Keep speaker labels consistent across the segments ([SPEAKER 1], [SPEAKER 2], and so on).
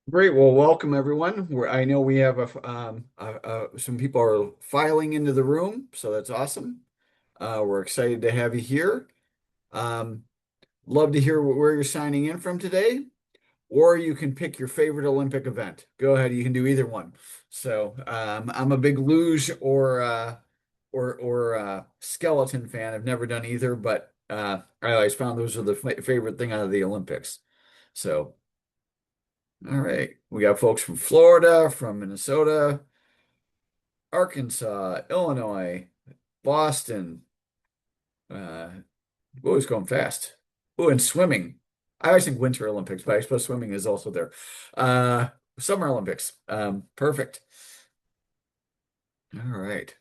[SPEAKER 1] Great. Well, welcome everyone. I know we have some people are filing into the room, so that's awesome. We're excited to have you here. Um, Love to hear where you're signing in from today, or you can pick your favorite Olympic event. Go ahead, you can do either one. So, I'm a big luge or skeleton fan. I've never done either, but I always found those are the favorite thing out of the Olympics. So. All right. We got folks from Florida, from Minnesota, Arkansas, Illinois, Boston. Uh, oh, it's going fast. Oh, and swimming. I always think Winter Olympics, but I suppose swimming is also there. Uh, Summer Olympics. Perfect. All right.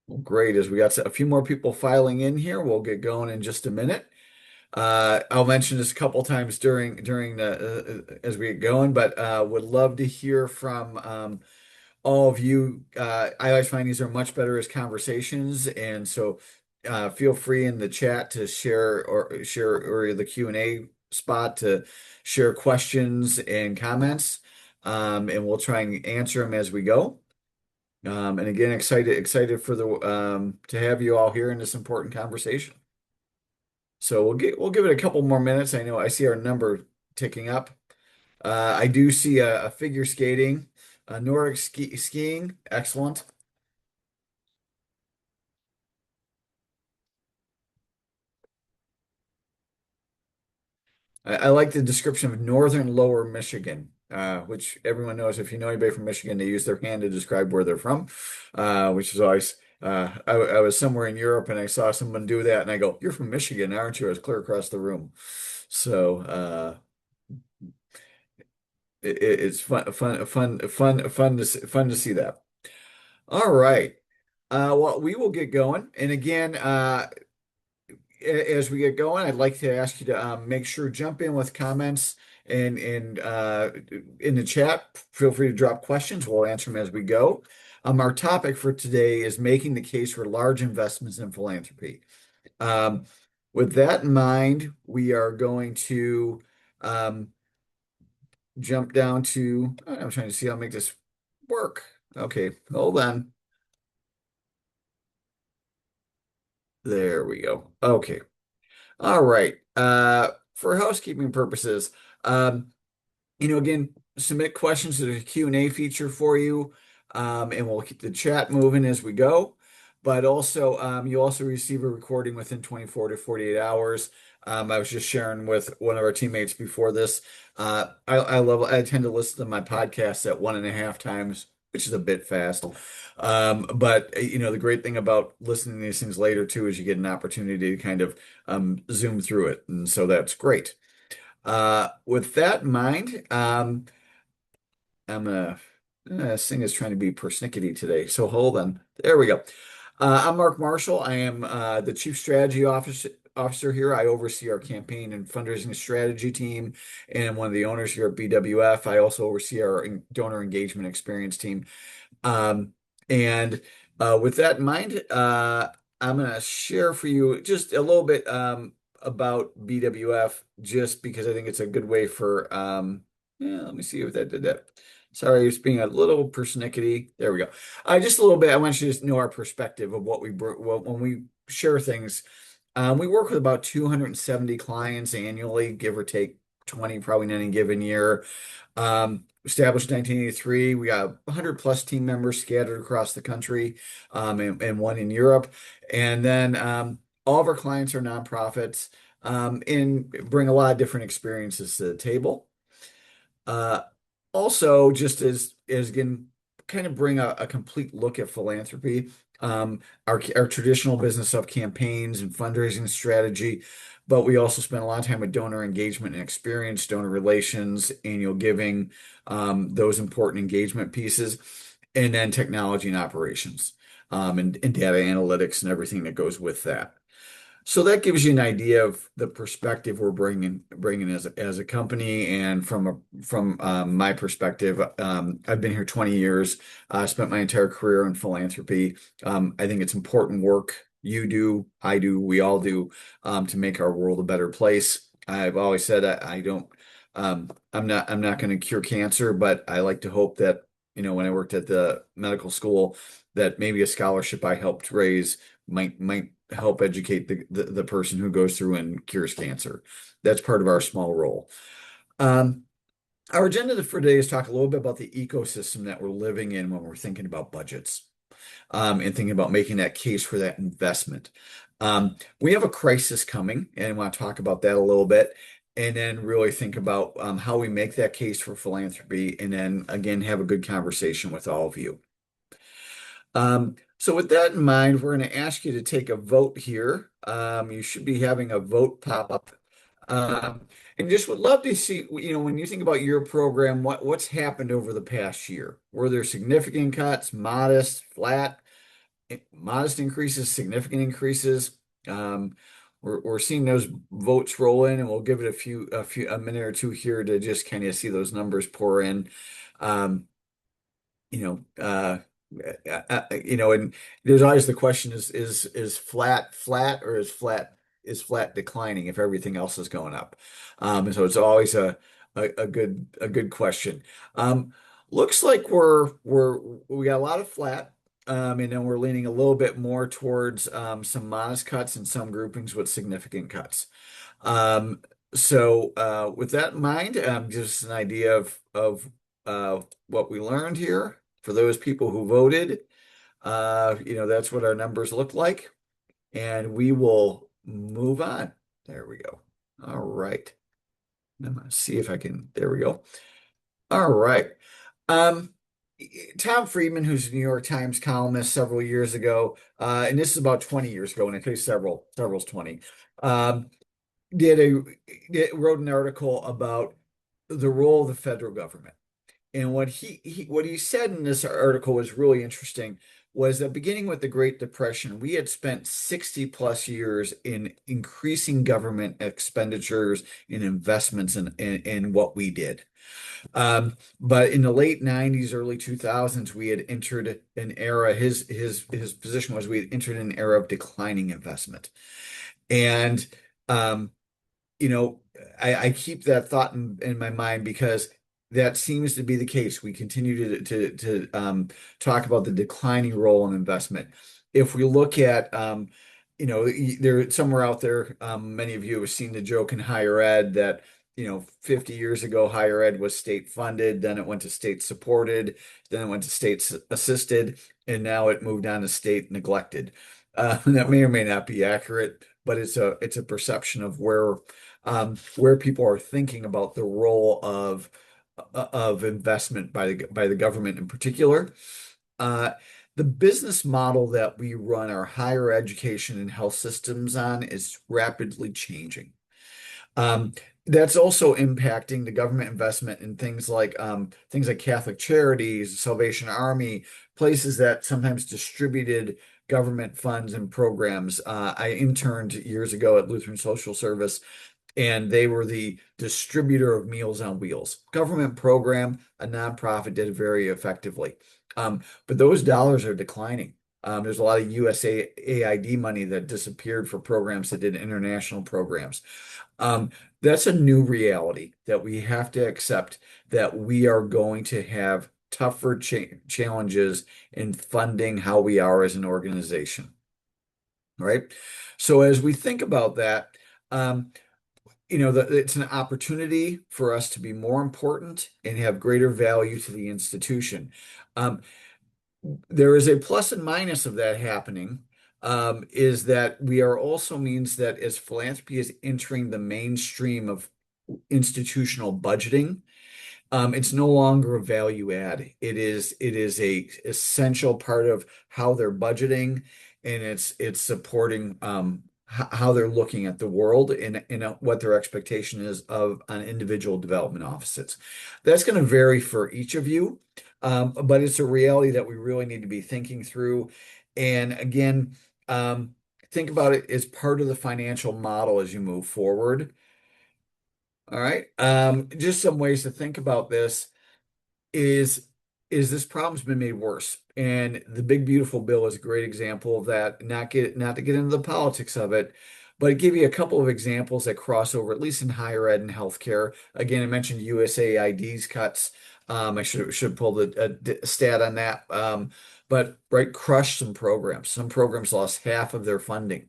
[SPEAKER 1] Well, great. As we got a few more people filing in here, we'll get going in just a minute. I'll mention this a couple times during the as we get going, but would love to hear from all of you. I always find these are much better as conversations, and so feel free in the chat to share or the Q&A spot to share questions and comments, and we'll try and answer them as we go. And again, excited for the to have you all here in this important conversation. So we'll give it a couple more minutes. I know I see our number ticking up. I do see a figure skating, Nordic skiing. Excellent. I like the description of northern lower Michigan, which everyone knows if you know anybody from Michigan, they use their hand to describe where they're from, which is always. I was somewhere in Europe and I saw someone do that, and I go, "You're from Michigan, aren't you?" I was clear across the room. So it's fun to see that. All right. Well, we will get going. And again, as we get going, I'd like to ask you to make sure jump in with comments and in the chat. Feel free to drop questions. We'll answer them as we go. Our topic for today is making the case for large investments in philanthropy. Um, with that in mind, we are going to um, jump down to. I'm trying to see how to make this work. Okay, hold on. There we go. Okay. All right. For housekeeping purposes, um, again, submit questions to the Q&A feature for you, and we'll keep the chat moving as we go. But also, you also receive a recording within 24 to 48 hours. I was just sharing with one of our teammates before this. I tend to listen to my podcasts at 1.5 times, which is a bit fast. But the great thing about listening to these things later too is you get an opportunity to kind of zoom through it, and so that's great. With that in mind, I'm this thing is trying to be persnickety today, so hold on. There we go. I'm Mark Marshall. I am the Chief Strategy Officer here. I oversee our campaign and fundraising strategy team, and I'm one of the owners here at BWF. I also oversee our donor engagement experience team. Um, and with that in mind, I'm going to share for you just a little bit about BWF, just because I think it's a good way for, yeah, let me see if that did that. Sorry, it's being a little persnickety. There we go. Just a little bit. I want you to know our perspective of what when we share things. We work with about 270 clients annually, give or take 20, probably in any given year. Established in 1983, we got 100 plus team members scattered across the country, and one in Europe. And then all of our clients are nonprofits, and bring a lot of different experiences to the table. Uh, Also, just as again, kind of bring a complete look at philanthropy, our traditional business of campaigns and fundraising strategy, but we also spend a lot of time with donor engagement and experience, donor relations, annual giving, those important engagement pieces, and then technology and operations, and data analytics and everything that goes with that. So that gives you an idea of the perspective we're bringing as a company, and from my perspective, I've been here 20 years. Spent my entire career in philanthropy. I think it's important work you do, I do, we all do, to make our world a better place. I've always said I don't I'm not going to cure cancer, but I like to hope that, when I worked at the medical school, that maybe a scholarship I helped raise might help educate the person who goes through and cures cancer. That's part of our small role. Um, our agenda for today is talk a little bit about the ecosystem that we're living in when we're thinking about budgets, and thinking about making that case for that investment. We have a crisis coming, and I want to talk about that a little bit, and then really think about how we make that case for philanthropy, and then again have a good conversation with all of you. So with that in mind, we're going to ask you to take a vote here. You should be having a vote pop up. And just would love to see, when you think about your program, what's happened over the past year? Were there significant cuts, modest, flat, modest increases, significant increases? We're seeing those votes roll in, and we'll give it a minute or two here to just kind of see those numbers pour in. Um, you know, uh, and there's always the question is flat or is flat declining if everything else is going up? And so it's always a good question. Um, Looks like we got a lot of flat, and then we're leaning a little bit more towards some modest cuts and some groupings with significant cuts. Um, with that in mind, just an idea of what we learned here for those people who voted. That's what our numbers look like, and we will move on. There we go. All right. I'm gonna see if I can. There we go. All right. Um, Tom Friedman, who's a New York Times columnist several years ago, and this is about 20 years ago, and I say several's 20. Um, wrote an article about the role of the federal government. And what he said in this article was really interesting, was that beginning with the Great Depression, we had spent 60 plus years in increasing government expenditures and investments in what we did. But in the late 90s, early 2000s, we had entered an era. His position was we had entered an era of declining investment. And um, you know, I keep that thought in my mind because that seems to be the case. We continue to talk about the declining role in investment. If we look at, there somewhere out there, many of you have seen the joke in higher ed that, 50 years ago, higher ed was state funded, then it went to state supported, then it went to state assisted, and now it moved on to state neglected. That may or may not be accurate, but it's a perception of where people are thinking about the role of investment by the government in particular. Uh, the business model that we run our higher education and health systems on is rapidly changing. Um, that's also impacting the government investment in things like Catholic Charities, Salvation Army, places that sometimes distributed government funds and programs. I interned years ago at Lutheran Social Service, and they were the distributor of Meals on Wheels. Government program, a nonprofit did it very effectively. But those dollars are declining. There's a lot of USAID money that disappeared for programs that did international programs. Um, that's a new reality that we have to accept, that we are going to have tougher challenges in funding how we are as an organization. All right. So as we think about that, um, it's an opportunity for us to be more important and have greater value to the institution. Um, there is a plus and minus of that happening, is that we are also means that as philanthropy is entering the mainstream of institutional budgeting, it's no longer a value add. It is a essential part of how they're budgeting, and it's supporting how they're looking at the world and what their expectation is of on individual development offices. That's going to vary for each of you, but it's a reality that we really need to be thinking through. And again, think about it as part of the financial model as you move forward. All right. Just some ways to think about this is this problem's been made worse. And the Big Beautiful Bill is a great example of that. Not to get into the politics of it, But give you a couple of examples that cross over, at least in higher ed and healthcare. Again, I mentioned USAID's cuts. I should pull a stat on that. But right, crushed some programs. Some programs lost half of their funding.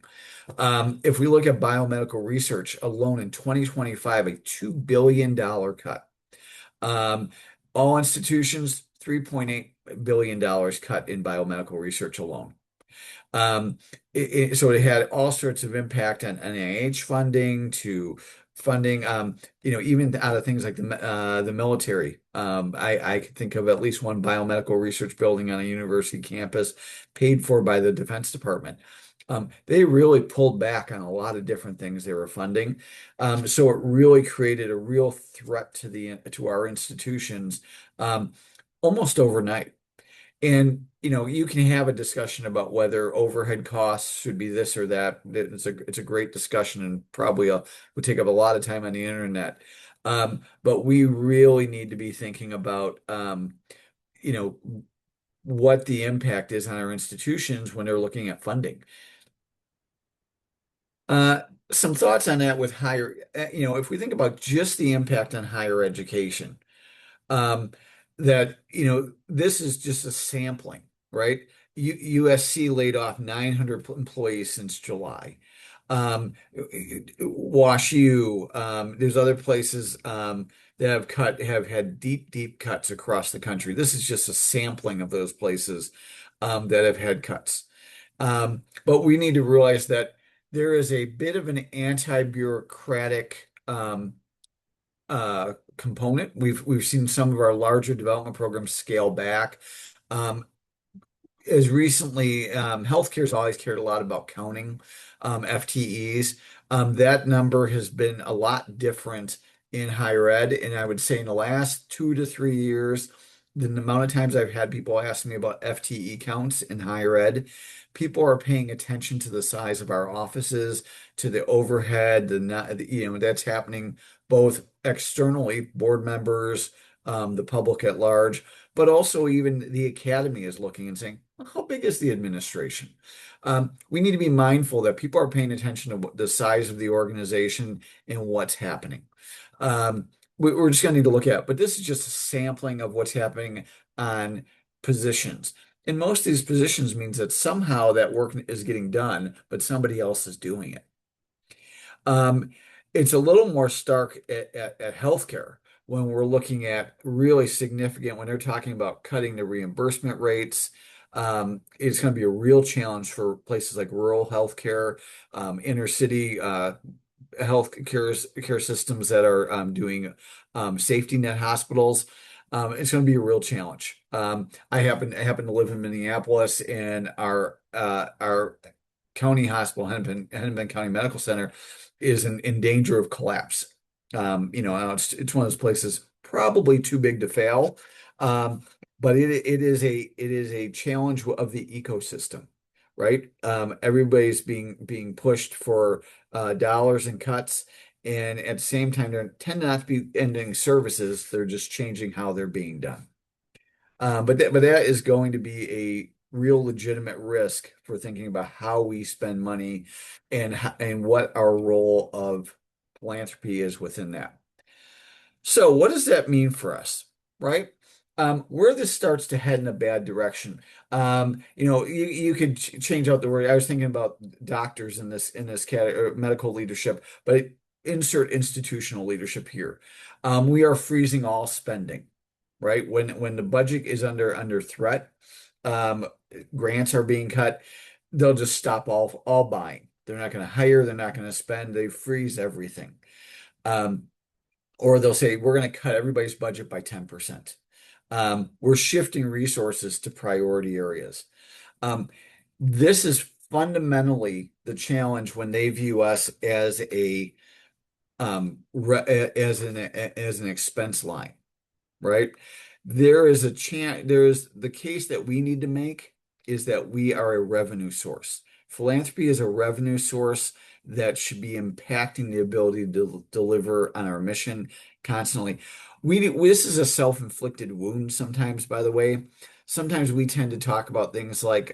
[SPEAKER 1] If we look at biomedical research alone in 2025, a $2 billion cut. Um, all institutions, $3.8 billion cut in biomedical research alone. Um, so it had all sorts of impact on NIH funding to funding, even out of things like the military. I could think of at least one biomedical research building on a university campus paid for by the Defense Department. They really pulled back on a lot of different things they were funding. So it really created a real threat to our institutions um, almost overnight. And you can have a discussion about whether overhead costs should be this or that. It's a great discussion and probably would take up a lot of time on the internet. But we really need to be thinking about you know what the impact is on our institutions when they're looking at funding. Uh, some thoughts on that with if we think about just the impact on higher education. um, that this is just a sampling, right? USC laid off 900 employees since July. Um, Wash U, there's other places that have had deep cuts across the country. This is just a sampling of those places that have had cuts. But we need to realize that there is a bit of an anti-bureaucratic component. We've seen some of our larger development programs scale back. Um, as recently, healthcare's always cared a lot about counting FTEs. That number has been a lot different in higher ed, and I would say in the last 2 to 3 years, the amount of times I've had people ask me about FTE counts in higher ed, people are paying attention to the size of our offices, to the overhead, that's happening both externally, board members, the public at large, but also even the academy is looking and saying, "Well, how big is the administration?" We need to be mindful that people are paying attention to the size of the organization and what's happening. We're just going to need to look at it, but this is just a sampling of what's happening on positions. And most of these positions means that somehow that work is getting done, but somebody else is doing it. Um, it's a little more stark at healthcare when we're looking at really significant, when they're talking about cutting the reimbursement rates. It's going to be a real challenge for places like rural healthcare, inner city health care systems that are doing safety net hospitals. It's going to be a real challenge. I happen to live in Minneapolis, and our county hospital, Hennepin County Medical Center, is in danger of collapse. It's one of those places probably too big to fail, but it is a challenge of the ecosystem, right? Everybody's being pushed for dollars and cuts, and at the same time, they tend not to be ending services. They're just changing how they're being done. But that is going to be a real legitimate risk for thinking about how we spend money and what our role of philanthropy is within that. So what does that mean for us, right? Where this starts to head in a bad direction. You could change out the word. I was thinking about doctors in this category, medical leadership, but insert institutional leadership here. We are freezing all spending, right? When the budget is under threat, um, grants are being cut, they'll just stop all buying. They're not going to hire, they're not going to spend, they freeze everything. Um, or they'll say, we're going to cut everybody's budget by 10%. We're shifting resources to priority areas. Um, this is fundamentally the challenge when they view us as as an expense line, right? There's the case that we need to make is that we are a revenue source. Philanthropy is a revenue source that should be impacting the ability to deliver on our mission constantly. This is a self-inflicted wound sometimes, by the way. Sometimes we tend to talk about things like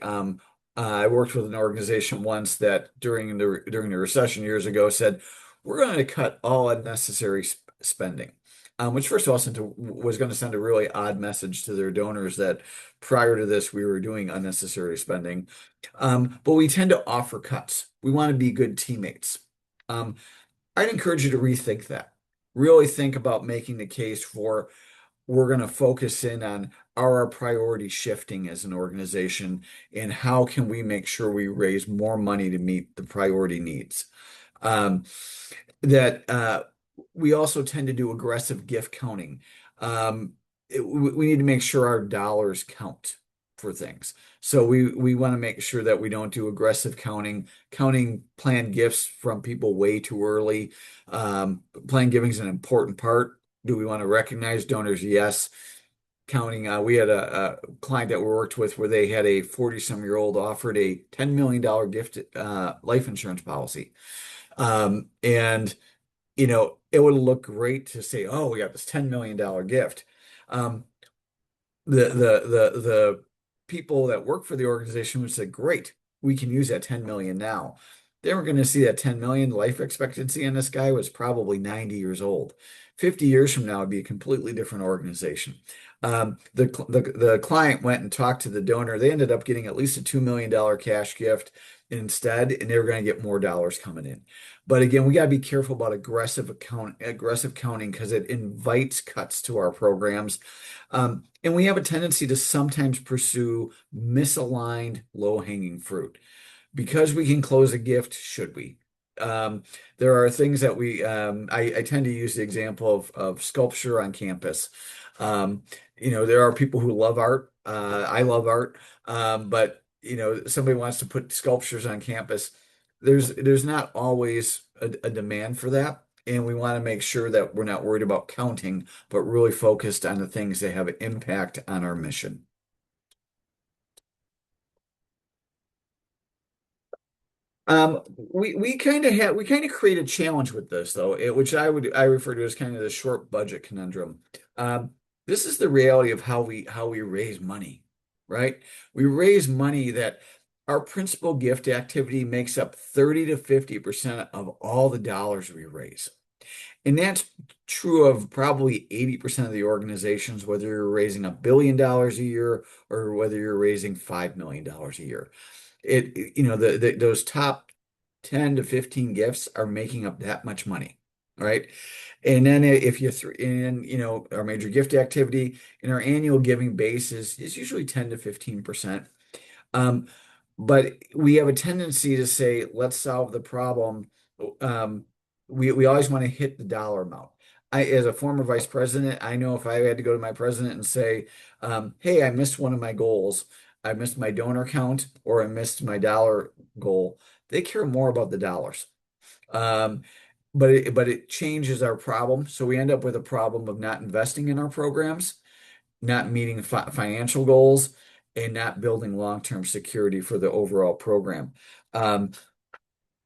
[SPEAKER 1] I worked with an organization once that during the recession years ago said, we're going to cut all unnecessary spending, which first of all was going to send a really odd message to their donors that prior to this we were doing unnecessary spending. But we tend to offer cuts. We want to be good teammates. Um, I'd encourage you to rethink that. Really think about making the case for we're going to focus in on are our priorities shifting as an organization and how can we make sure we raise more money to meet the priority needs. Um, that we also tend to do aggressive gift counting. We need to make sure our dollars count for things. So we want to make sure that we don't do aggressive counting planned gifts from people way too early. Planned giving is an important part. Do we want to recognize donors? Yes. Counting, we had a client that we worked with where they had a 40-some-year-old offered a $10 million gift life insurance policy. And it would look great to say, oh, we got this $10 million gift. Um, the people that work for the organization would say, great, we can use that 10 million now. They were going to see that 10 million life expectancy on this guy was probably 90 years old. 50 years from now would be a completely different organization. The client went and talked to the donor. They ended up getting at least a $2 million cash gift instead, and they were going to get more dollars coming in. But again, we got to be careful about aggressive counting because it invites cuts to our programs. And we have a tendency to sometimes pursue misaligned low-hanging fruit. Because we can close a gift, should we? Um, there are things that I tend to use the example of sculpture on campus. There are people who love art. I love art. But somebody wants to put sculptures on campus. There's not always a demand for that. And we want to make sure that we're not worried about counting, but really focused on the things that have an impact on our mission. We kind of create a challenge with this though, which I refer to as kind of the short budget conundrum. Um, this is the reality of how we raise money, right? We raise money that our principal gift activity makes up 30 to 50% of all the dollars we raise. And that's true of probably 80% of the organizations, whether you're raising $1 billion a year or whether you're raising $5 million a year. Those top 10 to 15 gifts are making up that much money, right? And then if you th in, our major gift activity and our annual giving base is usually 10 to 15%. Um, but we have a tendency to say, let's solve the problem. Um, we always want to hit the dollar amount. As a former vice president, I know if I had to go to my president and say, hey, I missed one of my goals, I missed my donor count, or I missed my dollar goal, they care more about the dollars. Um, but it changes our problem. So we end up with a problem of not investing in our programs, not meeting financial goals, and not building long-term security for the overall program. Um,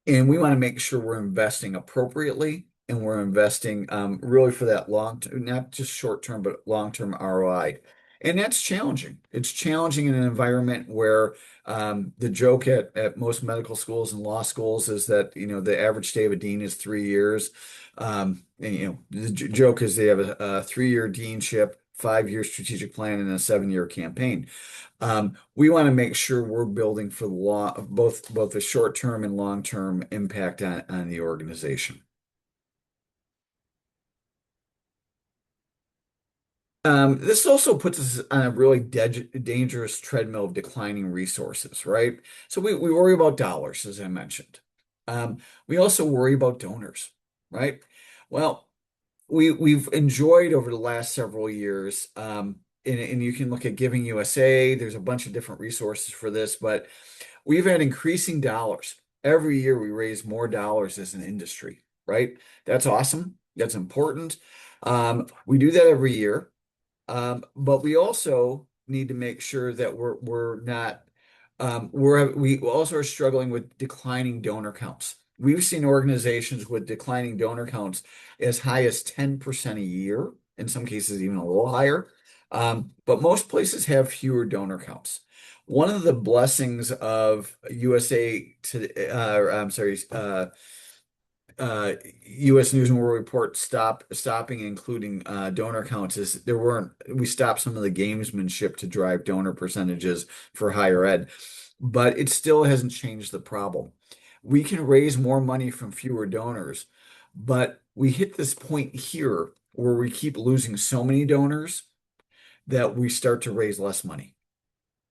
[SPEAKER 1] and we want to make sure we're investing appropriately and we're investing really for that not just short-term, but long-term ROI. And that's challenging. It's challenging in an environment where the joke at most medical schools and law schools is that, the average stay of a dean is 3 years. And, the joke is they have a 3-year deanship, 5-year strategic plan, and a 7-year campaign. We want to make sure we're building for both the short term and long term impact on the organization. This also puts us on a really dangerous treadmill of declining resources, right? So we worry about dollars, as I mentioned. We also worry about donors, right? Well, we've enjoyed over the last several years, and you can look at Giving USA. There's a bunch of different resources for this, but we've had increasing dollars. Every year we raise more dollars as an industry, right? That's awesome. That's important. We do that every year. But we also need to make sure that we're not we also are struggling with declining donor counts. We've seen organizations with declining donor counts as high as 10% a year, in some cases even a little higher. But most places have fewer donor counts. One of the blessings of USA to, I'm sorry, U.S. News and World Report stopping including donor counts is we stopped some of the gamesmanship to drive donor percentages for higher ed, but it still hasn't changed the problem. We can raise more money from fewer donors, but we hit this point here where we keep losing so many donors that we start to raise less money.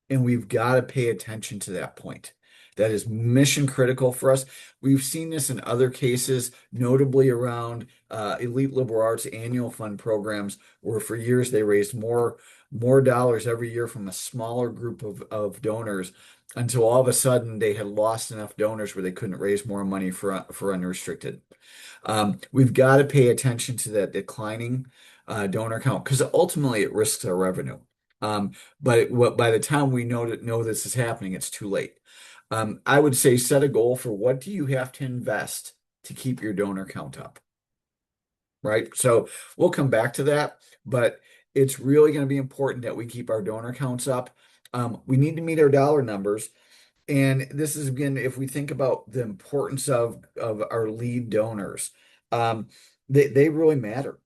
[SPEAKER 1] And we've got to pay attention to that point. That is mission critical for us. We've seen this in other cases, notably around elite liberal arts annual fund programs, where for years they raised more dollars every year from a smaller group of donors until all of a sudden they had lost enough donors where they couldn't raise more money for unrestricted. We've got to pay attention to that declining donor count because ultimately it risks our revenue. Um, but by the time we know this is happening, it's too late. I would say set a goal for what do you have to invest to keep your donor count up, right? So we'll come back to that, but it's really going to be important that we keep our donor counts up. We need to meet our dollar numbers. And this is again, if we think about the importance of our lead donors, they really matter.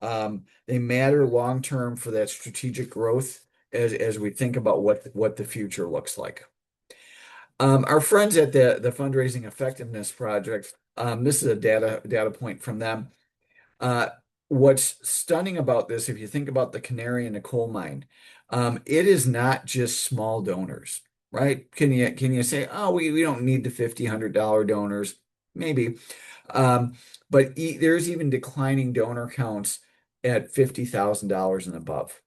[SPEAKER 1] They matter long term for that strategic growth as we think about what the future looks like. Our friends at the Fundraising Effectiveness Project, this is a data point from them. Uh, what's stunning about this, if you think about the canary in the coal mine, it is not just small donors, right? Can you say, oh, we don't need the $50, $100 donors? Maybe. Um, but there's even declining donor counts at $50,000 and above.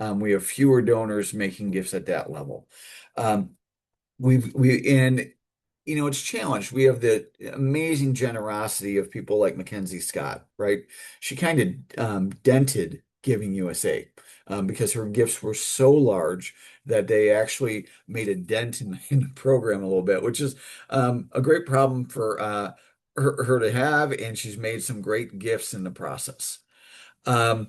[SPEAKER 1] We have fewer donors making gifts at that level. Um, and it's challenged. We have the amazing generosity of people like Mackenzie Scott, right? She kind of dented Giving USA because her gifts were so large that they actually made a dent in the program a little bit, which is a great problem for her to have, and she's made some great gifts in the process. Um,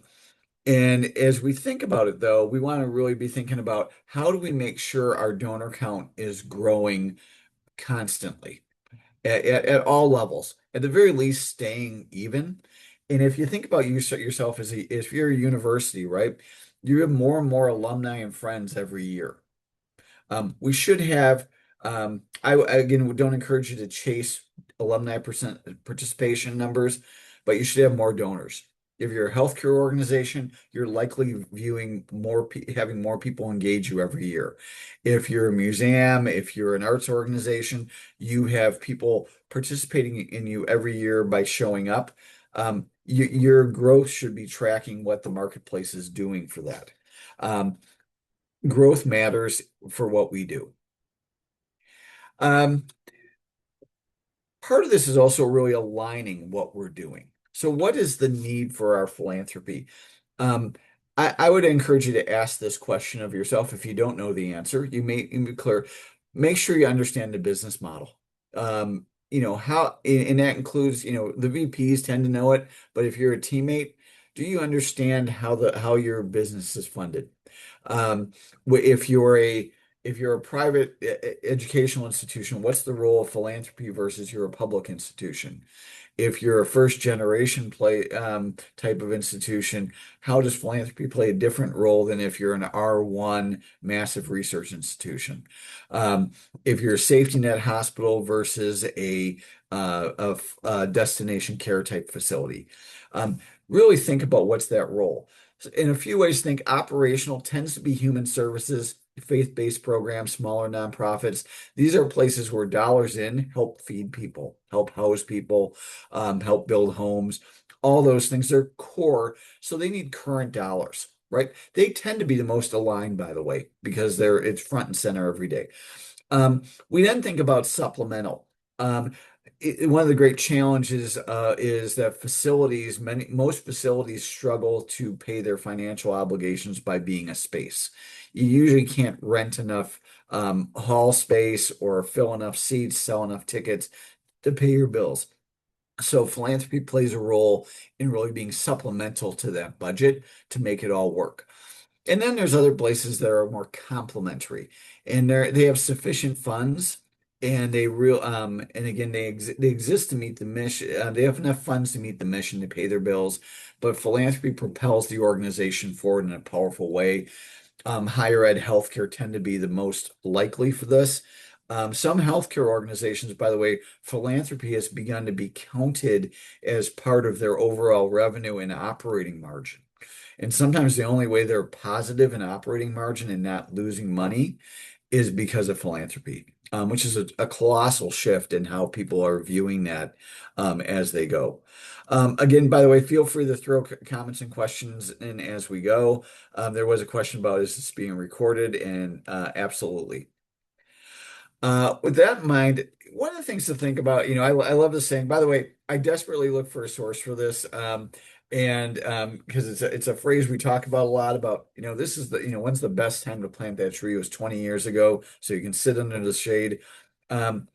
[SPEAKER 1] and as we think about it, though, we want to really be thinking about how do we make sure our donor count is growing constantly at all levels, at the very least, staying even. And if you think about yourself if you're a university, right, you have more and more alumni and friends every year. We should have, I again don't encourage you to chase alumni percent participation numbers, but you should have more donors. If you're a healthcare organization, you're likely having more people engage you every year. If you're a museum, if you're an arts organization, you have people participating in you every year by showing up. Your growth should be tracking what the marketplace is doing for that. Um, Growth matters for what we do. Um, Part of this is also really aligning what we're doing. So, what is the need for our philanthropy? Um, I would encourage you to ask this question of yourself if you don't know the answer. You may be clear. Make sure you understand the business model. And that includes, the VPs tend to know it, but if you're a teammate, do you understand how your business is funded? Um, if you're a private educational institution, what's the role of philanthropy versus you're a public institution? If you're a first generation type of institution, how does philanthropy play a different role than if you're an R1 massive research institution? Um, if you're a safety net hospital versus a destination care type facility, really think about what's that role. In a few ways, think operational tends to be human services, faith-based programs, smaller nonprofits. These are places where dollars in help feed people, help house people, help build homes. All those things are core, so they need current dollars, right? They tend to be the most aligned, by the way, because it's front and center every day. We then think about supplemental. Um, One of the great challenges is that most facilities struggle to pay their financial obligations by being a space. You usually can't rent enough hall space or fill enough seats, sell enough tickets to pay your bills. So philanthropy plays a role in really being supplemental to that budget to make it all work. And then there's other places that are more complementary, and they have sufficient funds, and and again they exist to meet the mission. They have enough funds to meet the mission to pay their bills, but philanthropy propels the organization forward in a powerful way. Higher ed, healthcare tend to be the most likely for this. Some healthcare organizations, by the way, philanthropy has begun to be counted as part of their overall revenue and operating margin. And sometimes the only way they're positive in operating margin and not losing money is because of philanthropy, which is a colossal shift in how people are viewing that as they go. Again, by the way, feel free to throw comments and questions in as we go. There was a question about is this being recorded, and absolutely. With that in mind, one of the things to think about, I love this saying. By the way, I desperately look for a source for this, and because it's a phrase we talk about a lot about, this is when's the best time to plant that tree? It was 20 years ago, so you can sit under the shade. Um,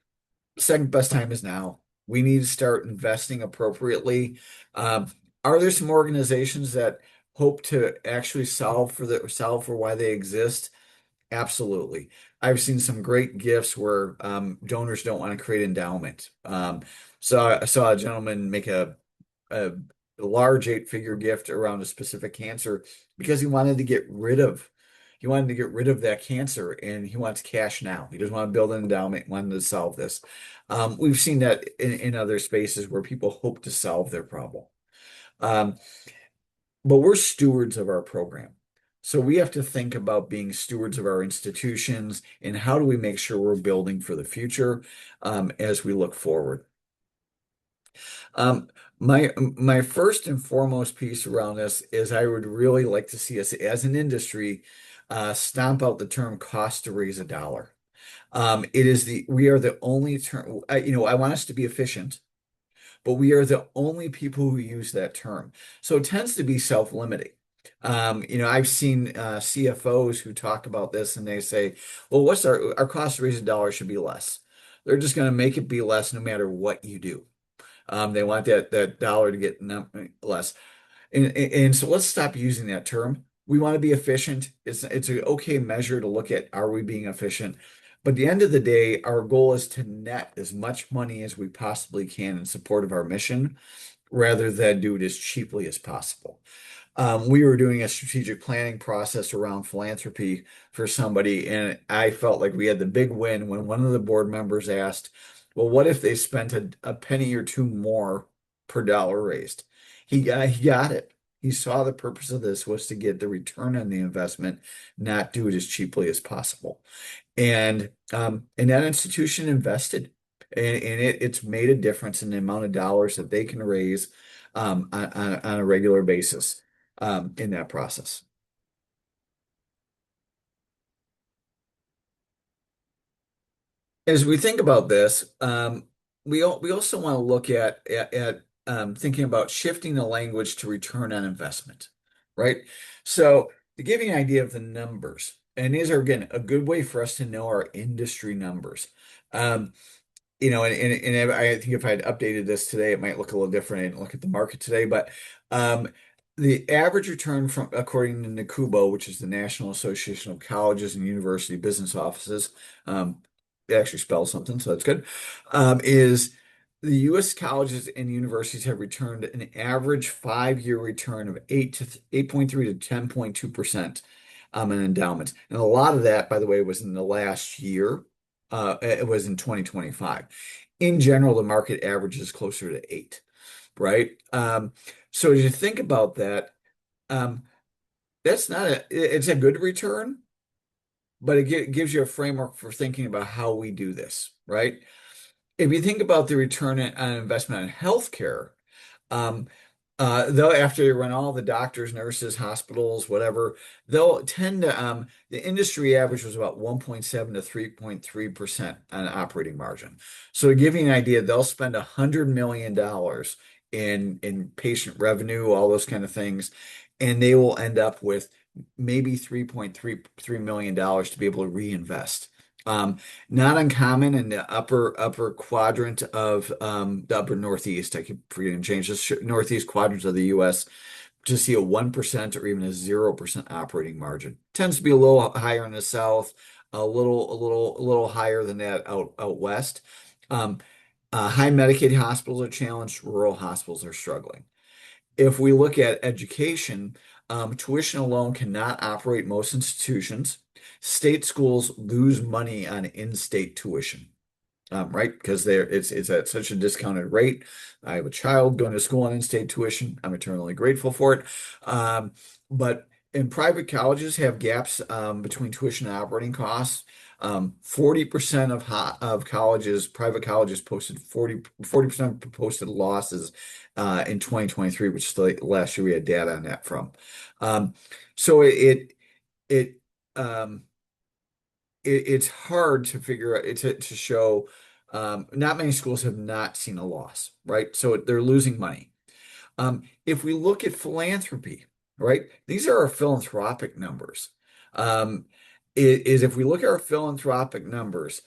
[SPEAKER 1] Second best time is now. We need to start investing appropriately. Um, are there some organizations that hope to actually solve for why they exist? Absolutely. I've seen some great gifts where donors don't want to create endowment. So I saw a gentleman make a large eight-figure gift around a specific cancer because he wanted to get rid of that cancer, and he wants cash now. He doesn't want to build an endowment, he wanted to solve this. We've seen that in other spaces where people hope to solve their problem. Um, but we're stewards of our program. So we have to think about being stewards of our institutions and how do we make sure we're building for the future as we look forward. My first and foremost piece around this is I would really like to see us as an industry stomp out the term cost to raise a dollar. We are the only term, I want us to be efficient, but we are the only people who use that term. So it tends to be self-limiting. I've seen CFOs who talk about this and they say, well, what's our cost to raise a dollar should be less. They're just going to make it be less no matter what you do. They want that dollar to get less. And so let's stop using that term. We want to be efficient. It's an okay measure to look at, are we being efficient? But at the end of the day, our goal is to net as much money as we possibly can in support of our mission, rather than do it as cheaply as possible. We were doing a strategic planning process around philanthropy for somebody, and I felt like we had the big win when one of the board members asked, well, what if they spent a penny or two more per dollar raised? He got it. He saw the purpose of this was to get the return on the investment, not do it as cheaply as possible. And that institution invested, and it's made a difference in the amount of dollars that they can raise on a regular basis in that process. As we think about this, we also want to look at thinking about shifting the language to return on investment, right? So to give you an idea of the numbers, and these are again a good way for us to know our industry numbers. Um, and I think if I had updated this today, it might look a little different. I didn't look at the market today, but um, the average return from, according to NACUBO, which is the National Association of Colleges and University Business Offices, it actually spells something, so that's good, is the U.S. colleges and universities have returned an average 5-year return of 8.3 to 10.2% in endowments. And a lot of that, by the way, was in the last year. It was in 2025. In general, the market average is closer to 8, right? So as you think about that, um, it's a good return, but it gives you a framework for thinking about how we do this, right? If you think about the return on investment in healthcare, um, they'll after they run all the doctors, nurses, hospitals, whatever, they'll tend to the industry average was about 1.7 to 3.3% on operating margin. So to give you an idea, they'll spend $100 million in patient revenue, all those kind of things, and they will end up with maybe $3.33 million to be able to reinvest. Not uncommon in the upper quadrant of the upper northeast. I keep forgetting to change this northeast quadrant of the U.S. to see a 1% or even a 0% operating margin. Tends to be a little higher in the South, a little higher than that out west. Um, High Medicaid hospitals are challenged, rural hospitals are struggling. If we look at education, tuition alone cannot operate most institutions. State schools lose money on in-state tuition, right? Because it's at such a discounted rate. I have a child going to school on in-state tuition. I'm eternally grateful for it. But in private colleges have gaps between tuition and operating costs. 40% of colleges, private colleges posted 40% posted losses in 2023, which is the last year we had data on that from. Um, so it um, it's hard to figure out to show not many schools have not seen a loss, right? So they're losing money. If we look at philanthropy, right, these are our philanthropic numbers. Um, is if we look at our philanthropic numbers,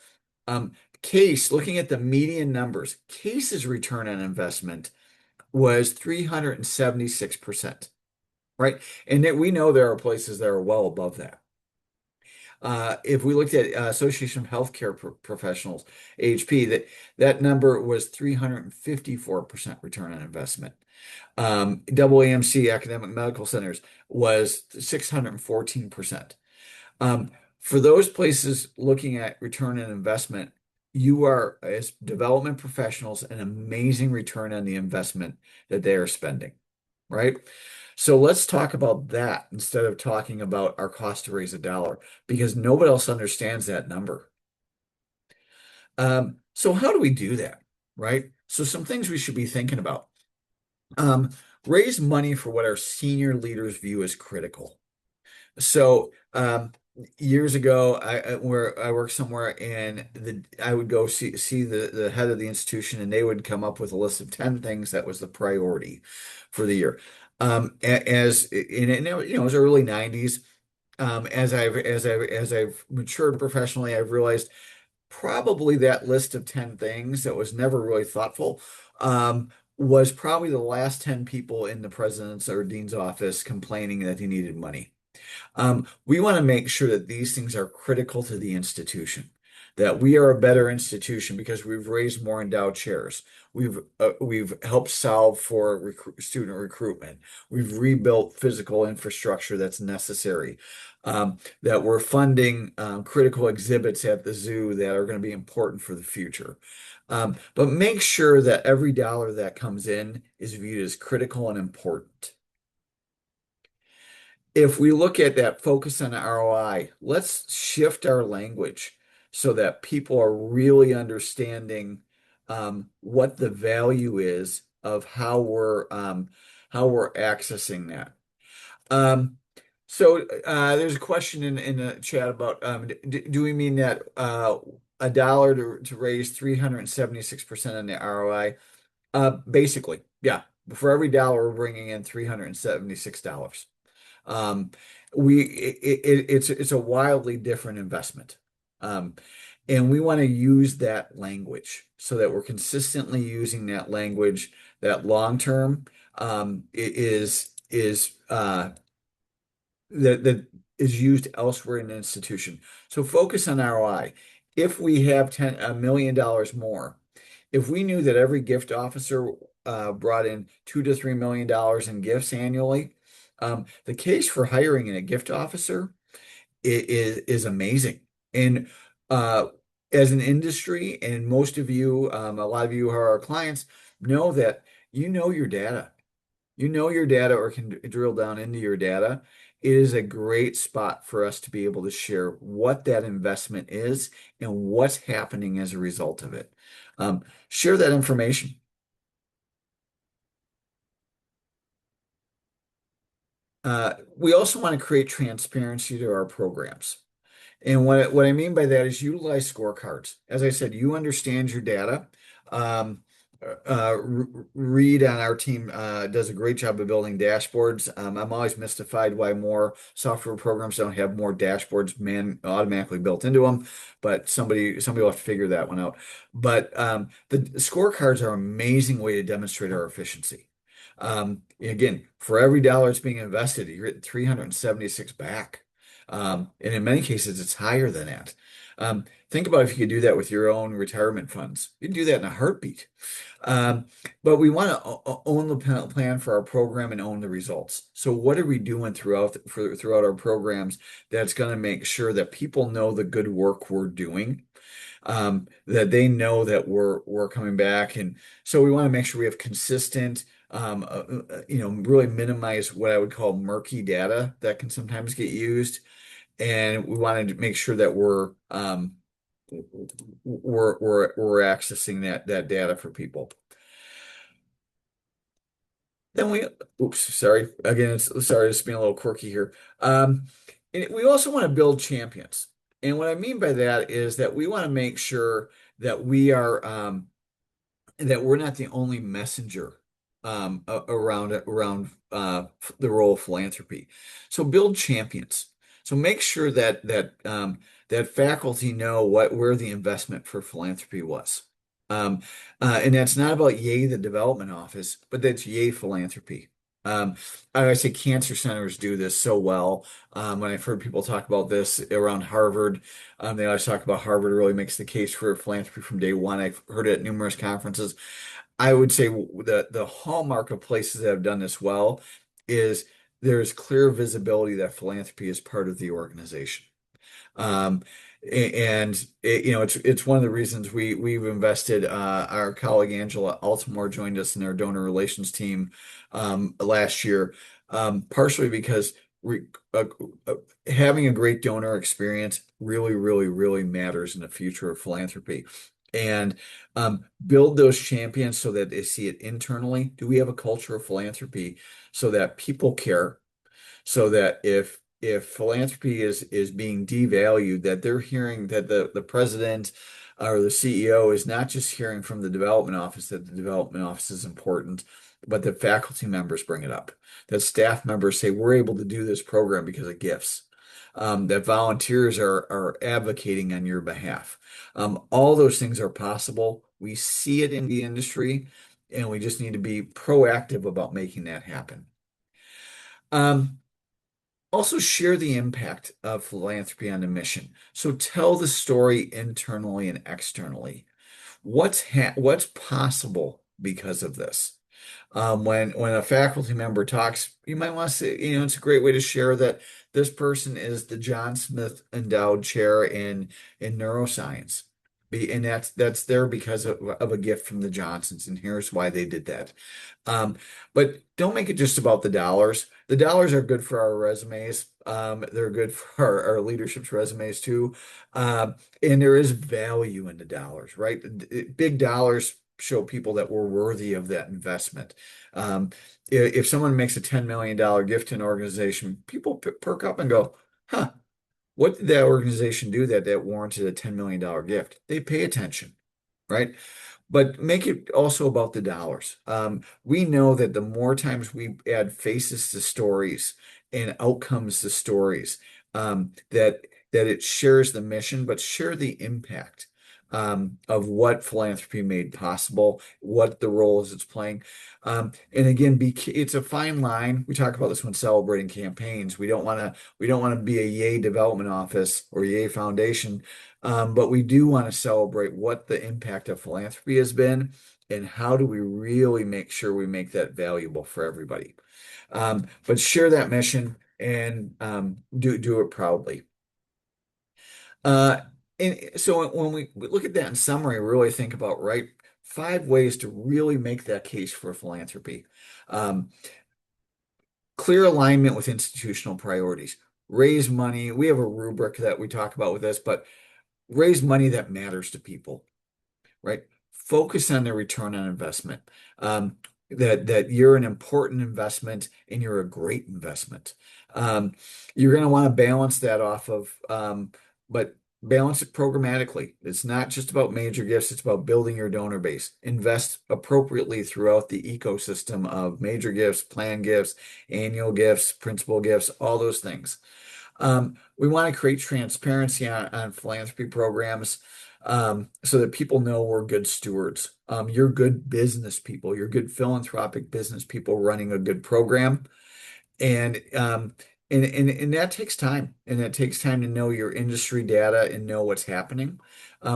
[SPEAKER 1] um, Case, looking at the median numbers, Case's return on investment was 376%, right? And that we know there are places that are well above that. If we looked at Association of Healthcare Professionals, AHP, that number was 354% return on investment. AAMC Academic Medical Centers was 614%. For those places looking at return on investment, you are, as development professionals, an amazing return on the investment that they are spending, right? So let's talk about that instead of talking about our cost to raise a dollar, because nobody else understands that number. So how do we do that, right? So some things we should be thinking about. Um, Raise money for what our senior leaders view as critical. So years ago, where I worked somewhere, and I would go see the head of the institution, and they would come up with a list of 10 things that was the priority for the year. As in it was early 90s. As I've matured professionally, I've realized probably that list of 10 things that was never really thoughtful was probably the last 10 people in the president's or dean's office complaining that he needed money. We want to make sure that these things are critical to the institution, that we are a better institution because we've raised more endowed chairs. We've helped solve for student recruitment. We've rebuilt physical infrastructure that's necessary. That we're funding critical exhibits at the zoo that are going to be important for the future. But make sure that every dollar that comes in is viewed as critical and important. If we look at that focus on ROI, let's shift our language so that people are really understanding what the value is of how we're accessing that. Um, there's a question in the chat about do we mean that a dollar to raise 376% on the ROI? Basically, yeah. For every dollar, we're bringing in $376. Um, it's a wildly different investment. Um, and we want to use that language so that we're consistently using that language that long term that is used elsewhere in the institution. So focus on ROI. If we have $1 million more, if we knew that every gift officer brought in $2 to $3 million in gifts annually, the case for hiring a gift officer is amazing. And uh, as an industry, and most of you, a lot of you who are our clients, know that you know your data. You know your data or can drill down into your data. It is a great spot for us to be able to share what that investment is and what's happening as a result of it. Share that information. We also want to create transparency to our programs. And what I mean by that is utilize scorecards. As I said, you understand your data. Um, Reed on our team does a great job of building dashboards. I'm always mystified why more software programs don't have more dashboards automatically built into them, but somebody will have to figure that one out. But the scorecards are an amazing way to demonstrate our efficiency. Again, for every dollar that's being invested, you're getting 376 back. And in many cases, it's higher than that. Think about if you could do that with your own retirement funds. You can do that in a heartbeat. Um, but we want to own the plan for our program and own the results. So what are we doing throughout our programs that's going to make sure that people know the good work we're doing, that they know that we're coming back, and so we want to make sure we have consistent, really minimize what I would call murky data that can sometimes get used, and we wanted to make sure that we're accessing that data for people. Then oops, sorry. Again, sorry, it's being a little quirky here. Um, and we also want to build champions. And what I mean by that is that we want to make sure that that we're not the only messenger around the role of philanthropy. So build champions. So make sure that faculty know where the investment for philanthropy was. Um, and that's not about Yay, the development office, but that's Yay Philanthropy. Um, I say cancer centers do this so well. When I've heard people talk about this around Harvard, they always talk about Harvard really makes the case for philanthropy from day one. I've heard it at numerous conferences. I would say the hallmark of places that have done this well is there's clear visibility that philanthropy is part of the organization. Um, and it's one of the reasons we've invested. Our colleague Angela Altamore joined us in our donor relations team last year, partially because we, uh, uh, having a great donor experience really, really, really matters in the future of philanthropy. And build those champions so that they see it internally. Do we have a culture of philanthropy so that people care? So that if philanthropy is being devalued, that they're hearing that the president or the CEO is not just hearing from the development office that the development office is important, but that faculty members bring it up, that staff members say we're able to do this program because of gifts, that volunteers are advocating on your behalf. All those things are possible. We see it in the industry, and we just need to be proactive about making that happen. Um, Also, share the impact of philanthropy on the mission. So tell the story internally and externally. What's possible because of this? When a faculty member talks, you might want to say, it's a great way to share that this person is the John Smith Endowed Chair in neuroscience. And that's there because of a gift from the Johnsons, and here's why they did that. Um, but don't make it just about the dollars. The dollars are good for our resumes. They're good for our leadership's resumes too. And there is value in the dollars, right? Big dollars show people that we're worthy of that investment. If someone makes a $10 million gift to an organization, people perk up and go, huh, what did that organization do that warranted a $10 million gift? They pay attention, right? But make it also about the dollars. We know that the more times we add faces to stories and outcomes to stories, that it shares the mission, but share the impact of what philanthropy made possible, what the role is it's playing. And again, it's a fine line. We talk about this when celebrating campaigns. We don't want to be a Yay development office or Yay Foundation, but we do want to celebrate what the impact of philanthropy has been and how do we really make sure we make that valuable for everybody. But share that mission and do it proudly. Uh, and so when we look at that in summary, we really think about, right, 5 ways to really make that case for philanthropy. Um, Clear alignment with institutional priorities. Raise money. We have a rubric that we talk about with this, but raise money that matters to people, right? Focus on the return on investment. That you're an important investment and you're a great investment. You're going to want to balance that off of, but balance it programmatically. It's not just about major gifts, it's about building your donor base. Invest appropriately throughout the ecosystem of major gifts, planned gifts, annual gifts, principal gifts, all those things. We want to create transparency on philanthropy programs. so that people know we're good stewards. You're good business people. You're good philanthropic business people running a good program. And and that takes time, and it takes time to know your industry data and know what's happening.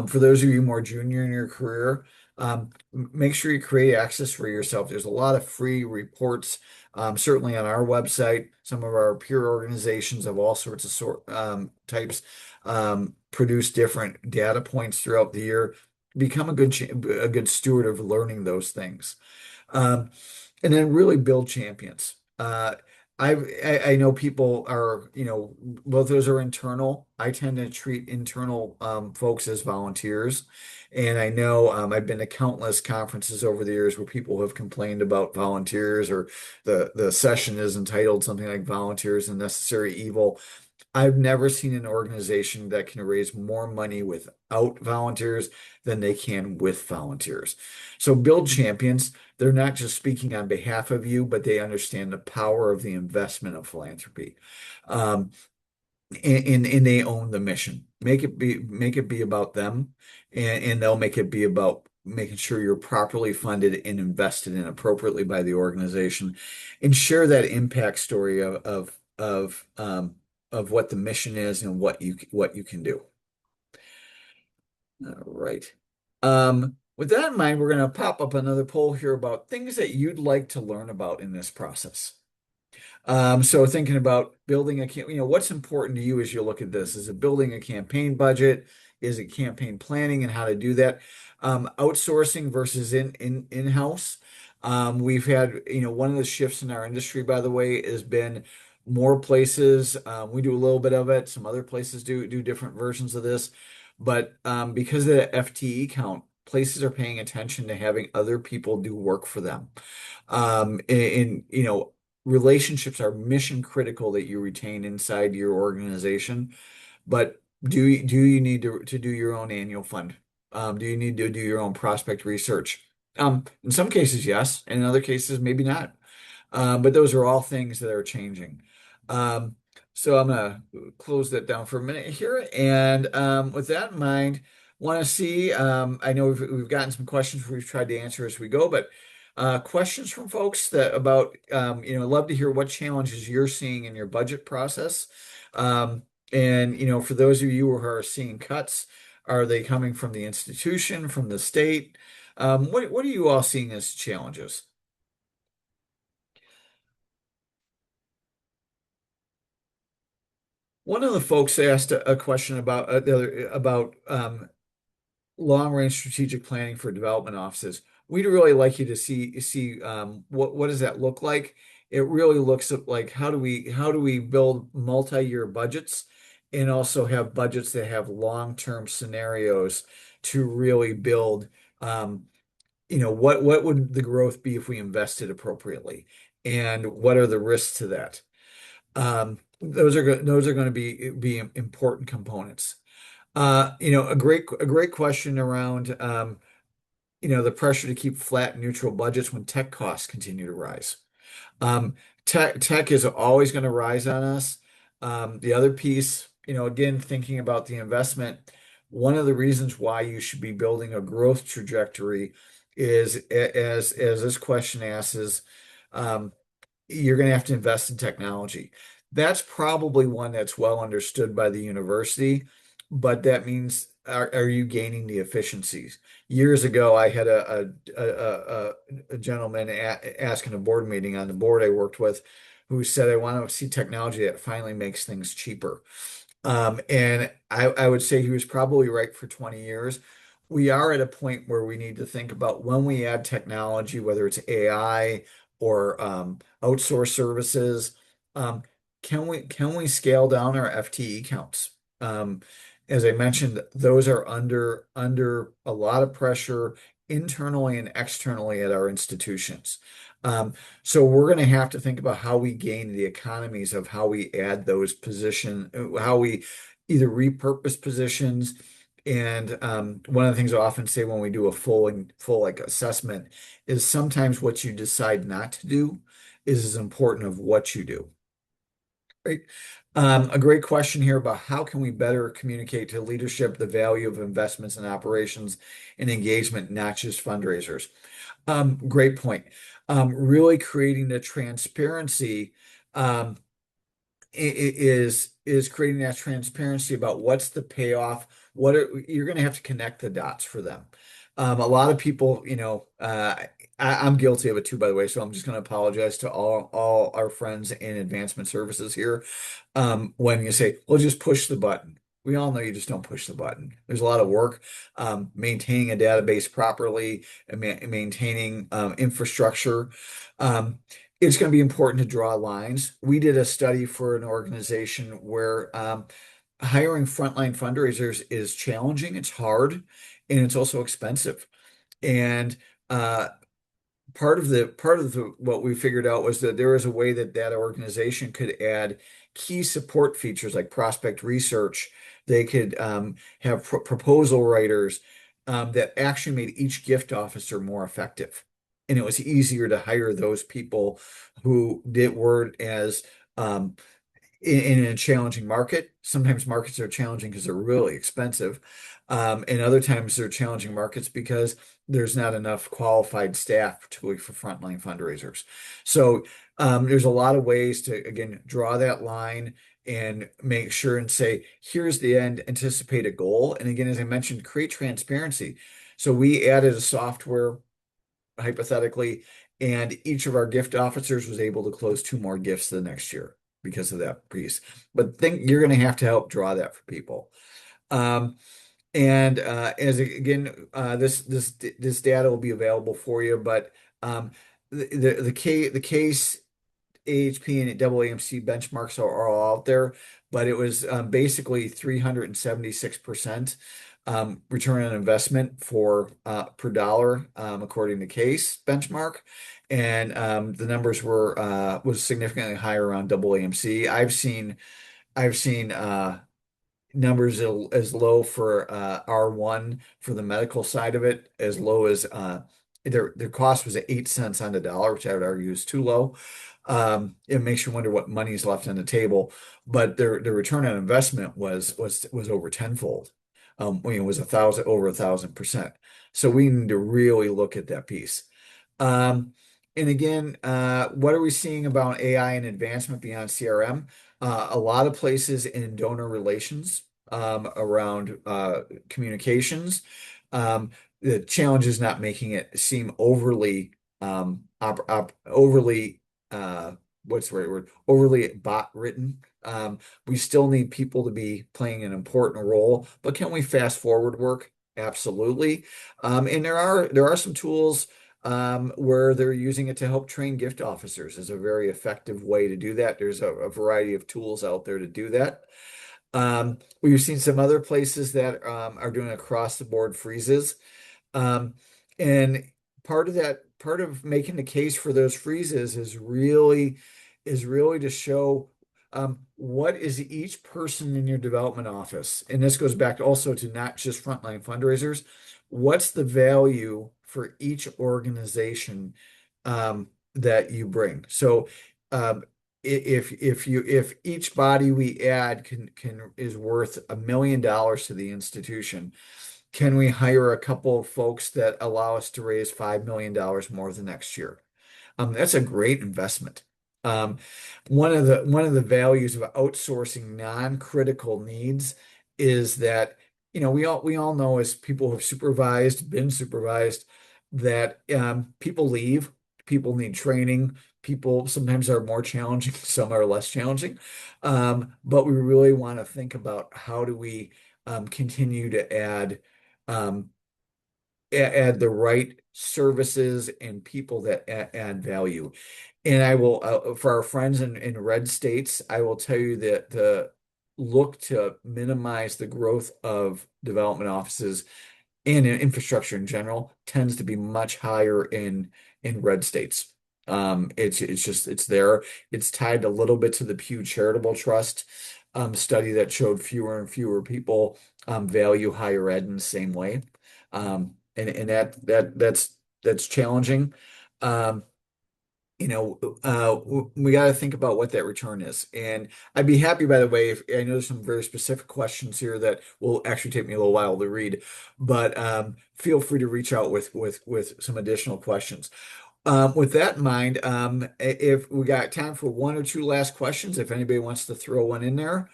[SPEAKER 1] For those of you more junior in your career, make sure you create access for yourself. There's a lot of free reports, certainly on our website. Some of our peer organizations of all sorts of types produce different data points throughout the year. Become a good steward of learning those things. Um, and then really build champions. I know people are, both those are internal. I tend to treat internal folks as volunteers. And I know I've been to countless conferences over the years where people have complained about volunteers, or the session is entitled something like Volunteers and Necessary Evil. I've never seen an organization that can raise more money without volunteers than they can with volunteers. So build champions. They're not just speaking on behalf of you, but they understand the power of the investment of philanthropy. Um, and they own the mission. Make it be about them, and they'll make it be about making sure you're properly funded and invested in appropriately by the organization, and share that impact story of what the mission is and what you can do. All right. With that in mind, we're going to pop up another poll here about things that you'd like to learn about in this process. So thinking about building what's important to you as you look at this? Is it building a campaign budget? Is it campaign planning and how to do that? Outsourcing versus in-house. We've had, one of the shifts in our industry, by the way, has been more places. We do a little bit of it. Some other places do different versions of this, but because of the FTE count, places are paying attention to having other people do work for them. Relationships are mission critical that you retain inside your organization, but do you need to do your own annual fund? Do you need to do your own prospect research? In some cases, yes, and in other cases, maybe not. But those are all things that are changing. Um, so I'm gonna close that down for a minute here, and with that in mind, want to see. I know we've gotten some questions we've tried to answer as we go, but questions from folks that about love to hear what challenges you're seeing in your budget process. And for those of you who are seeing cuts, are they coming from the institution, from the state? What are you all seeing as challenges? One of the folks asked a question about long-range strategic planning for development offices. We'd really like you to see what does that look like? It really looks at like how do we build multi-year budgets and also have budgets that have long-term scenarios to really build what would the growth be if we invested appropriately, and what are the risks to that? Those are going to be important components. A great question around the pressure to keep flat and neutral budgets when tech costs continue to rise. Um, tech is always going to rise on us. The other piece, again, thinking about the investment, one of the reasons why you should be building a growth trajectory is, as this question asks, is you're going to have to invest in technology. That's probably one that's well understood by the university, but that means are you gaining the efficiencies? Years ago, I had a gentleman asking a board meeting on the board I worked with who said, I want to see technology that finally makes things cheaper. And I would say he was probably right for 20 years. We are at a point where we need to think about when we add technology, whether it's AI or outsource services, um, can we scale down our FTE counts? As I mentioned, those are under a lot of pressure internally and externally at our institutions. Um, so we're going to have to think about how we gain the economies of how we add those positions, how we either repurpose positions. And one of the things I often say when we do a full like assessment is sometimes what you decide not to do is as important of what you do. Right. A great question here about how can we better communicate to leadership the value of investments and operations and engagement, not just fundraisers. Great point. Really creating the transparency. Um, is creating that transparency about what's the payoff, you're going to have to connect the dots for them. A lot of people, I'm guilty of it too, by the way, so I'm just going to apologize to all our friends in advancement services here. When you say, well, just push the button. We all know you just don't push the button. There's a lot of work maintaining a database properly and maintaining infrastructure. Um, it's going to be important to draw lines. We did a study for an organization where hiring frontline fundraisers is challenging, it's hard, and it's also expensive. And uh, part of the what we figured out was that there was a way that that organization could add key support features like prospect research. They could have proposal writers that actually made each gift officer more effective. And it was easier to hire those people who did weren't as um, in a challenging market. Sometimes markets are challenging because they're really expensive. And other times they're challenging markets because there's not enough qualified staff, particularly for frontline fundraisers. So there's a lot of ways to, again, draw that line and make sure and say, here's the end, anticipate a goal. And again, as I mentioned, create transparency. So we added a software hypothetically, and each of our gift officers was able to close two more gifts the next year because of that piece. But think you're going to have to help draw that for people. Um, and as again, this data will be available for you, but the case AHP and AAMC benchmarks are all out there, but it was basically 376% return on investment for per dollar according to case benchmark, and the numbers were was significantly higher around AAMC. I've seen numbers as low for R1 for the medical side of it, as low as their cost was at 8 cents on the dollar, which I would argue is too low. It makes you wonder what money's left on the table, but their return on investment was over tenfold. It was 1,000% over 1,000%. So we need to really look at that piece. Um, and again, what are we seeing about AI and advancement beyond CRM? A lot of places in donor relations around communications. The challenge is not making it seem overly overly what's the right word? Overly bot written. We still need people to be playing an important role, but can we fast forward work? Absolutely. And there are some tools where they're using it to help train gift officers is a very effective way to do that. There's a variety of tools out there to do that. We've seen some other places that are doing across the board freezes. Um, and part of making the case for those freezes is really to show what is each person in your development office, and this goes back also to not just frontline fundraisers, what's the value for each organization that you bring? So um, if each body we add can is worth $1 million to the institution, can we hire a couple of folks that allow us to raise $5 million more the next year? That's a great investment. Um, one of the values of outsourcing non-critical needs is that, we all know as people who have been supervised, that people leave, people need training, people sometimes are more challenging, some are less challenging. But we really want to think about how do we continue to um, add the right services and people that add value. And I will, for our friends in red states, I will tell you that the look to minimize the growth of development offices and in infrastructure in general tends to be much higher in red states. It's there. It's tied a little bit to the Pew Charitable Trust study that showed fewer and fewer people value higher ed in the same way. And that's challenging. Um, we got to think about what that return is. And I'd be happy, by the way, if I know there's some very specific questions here that will actually take me a little while to read, but feel free to reach out with some additional questions. With that in mind, if we got time for one or two last questions, if anybody wants to throw one in there,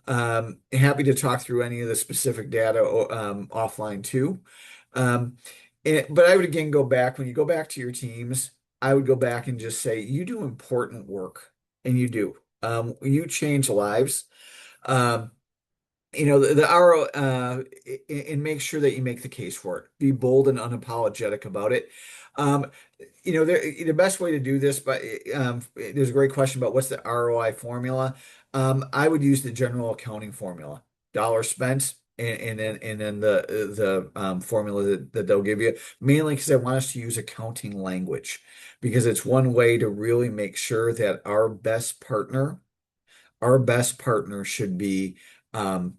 [SPEAKER 1] happy to talk through any of the specific data offline too. Um, but I would again go back when you go back to your teams, I would go back and just say you do important work, and you do. You change lives. Um, the RO, and make sure that you make the case for it. Be bold and unapologetic about it. Um, the best way to do this, but there's a great question about what's the ROI formula. I would use the general accounting formula: dollar spent, and then the formula that they'll give you. Mainly because I want us to use accounting language, because it's one way to really make sure that our best partner should be um,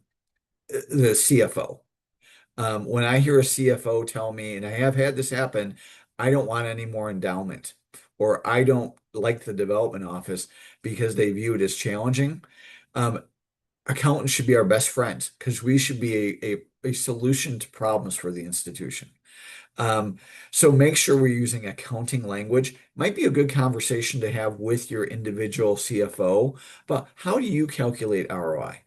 [SPEAKER 1] the CFO. When I hear a CFO tell me, and I have had this happen, I don't want any more endowment, or I don't like the development office because they view it as challenging. Um, Accountants should be our best friends because we should be a solution to problems for the institution. Um, so make sure we're using accounting language. Might be a good conversation to have with your individual CFO, but how do you calculate ROI?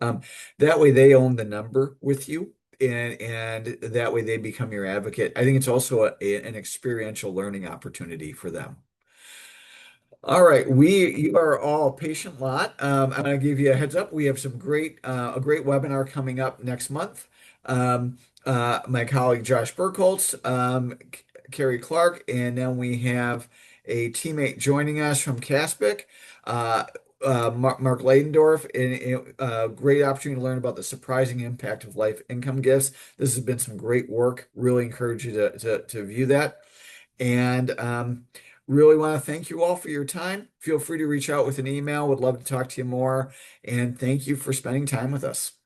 [SPEAKER 1] Um, that way they own the number with you, and that way they become your advocate. I think it's also an experiential learning opportunity for them. All right, you are all a patient lot. I'm going to give you a heads up. We have a great webinar coming up next month. My colleague Josh Burkholz, Carrie Clark, and then we have a teammate joining us from Caspic, uh, Mark Ladendorf, and a great opportunity to learn about the surprising impact of life income gifts. This has been some great work. Really encourage you to view that. And really want to thank you all for your time. Feel free to reach out with an email. Would love to talk to you more. And thank you for spending time with us.